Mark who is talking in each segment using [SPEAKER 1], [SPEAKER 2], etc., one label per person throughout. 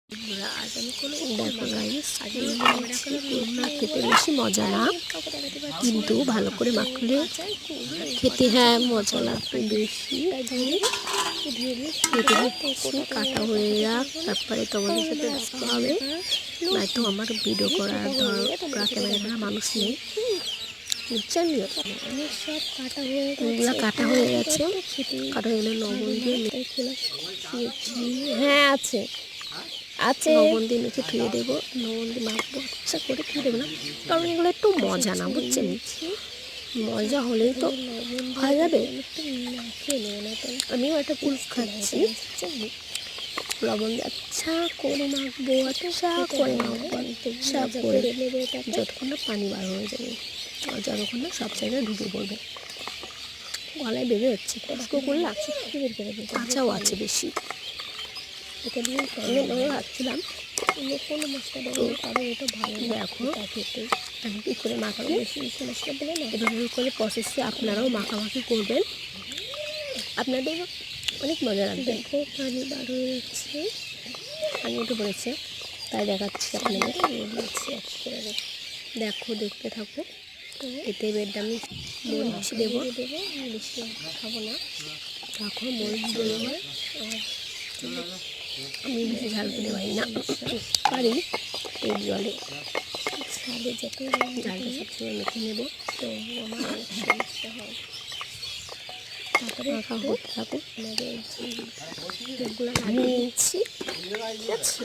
[SPEAKER 1] আজ আমি কোনো খেতে বেশি মজা না, কিন্তু ভালো করে মাখলে খেতে মজা লাগবে বেশি। কেটে দিচ্ছি, কাটা হয়ে যাক, তারপরে তোমাদের সাথে দেখা হবে। নয়তো আমার ভিডিও করার ক্যামেরা ধরা মানুষ নেই, বুঝছেন? সব কাটা হয়ে গেছে, কাটা হয়ে গেলে লবণ দিয়ে আছে আছে লবণ দিয়ে মেখে ধুয়ে দেবো, লবণ দিয়ে মাখবো আচ্ছা করে ধুয়ে দেবো না, কারণ এগুলো একটু মজা না, বুঝছেন? মজা হলেই তো হয়ে যাবে। আমিও একটা কুলফ খাচ্ছি, লবণ দিয়ে আচ্ছা করে মাখবো, আচ্ছা করে মাখবো, আচ্ছা করে যতক্ষণ না পানি বার হয়ে যাবে, আর যতক্ষণ না সব জায়গায় ঢুকে পড়বে। গলায় বেঁধে যাচ্ছে, কষ্ট করলে কাঁচাও আছে বেশি, এটা দিয়ে আমি ভাবছিলাম কোনো মশলা দেবো, কারণ এটা ভালো দেখো খেতে। আমি কী করে মাখাবো, বেশি বেশি মশলা দেবে না, এভাবে করে প্রসেসে আপনারাও মাখামাখি করবেন, আপনাদের অনেক মজা লাগবে। পানি বার হয়ে যাচ্ছে, পানি উঠে পড়েছে, তাই দেখাচ্ছি আপনাদের। দেখো, দেখতে থাকো। এতে এবারটা আমি মরিচ দেবো, বেশি খাবো না, দেখো মরিচ দেবো। আমি বেশি ঝাল খেতে পারি না, পারি এই জলে ঝালে যত ঝালটা সবসময় মেখে নেবো, তো আমার অনেক সমস্যা হয়। তারপরে মাখা হতে থাকুক, এগুলো লাগিয়ে নিচ্ছি, ঠিক আছে?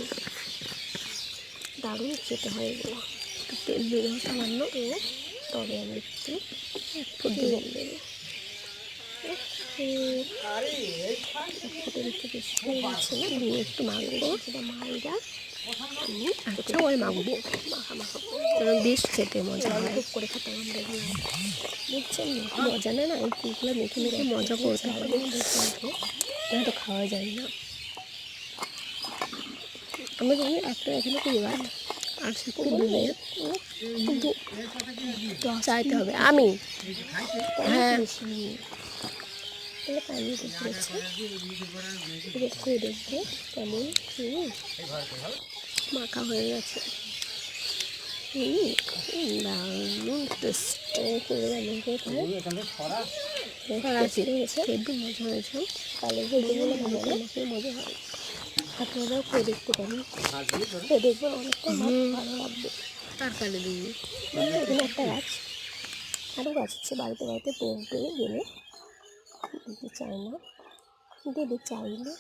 [SPEAKER 1] দারুণ খেতে হয় এগুলো, একটু তেল দেবো সামান্য, তবে আমি একটু ফুটে দেবো। দিয়ে একটু মাখবো, সেটা মাইরা আমি আচ্ছা ওই মাখবো, কারণ বেশ খেতে মজা হয়, করে খেতে আমরা বুঝছেন? মজা না না, এই কুলগুলো মেখে মেখে মজা করতে হবে, নয়তো খাওয়া যায় না। আমি জানি একটা এখানে পরিবার আর সেটা ডুবে চাইতে হবে আমি পানি দেখবো কেমন মাখা হয়ে গেছে, দারুণ টেস্টি একটু মজা হয়েছে, তাহলে মজা হয়। আপনারাও খেয়ে দেখতে পারেন, খেয়ে দেখবেন অনেকটা ভালো লাগবে। তরকারি দিয়ে এখানে একটা গাছ, আরও গাছ আছে, বাড়িতে বাড়িতে পড়তে গেলে দিতে চায় না, দিতে চাইলে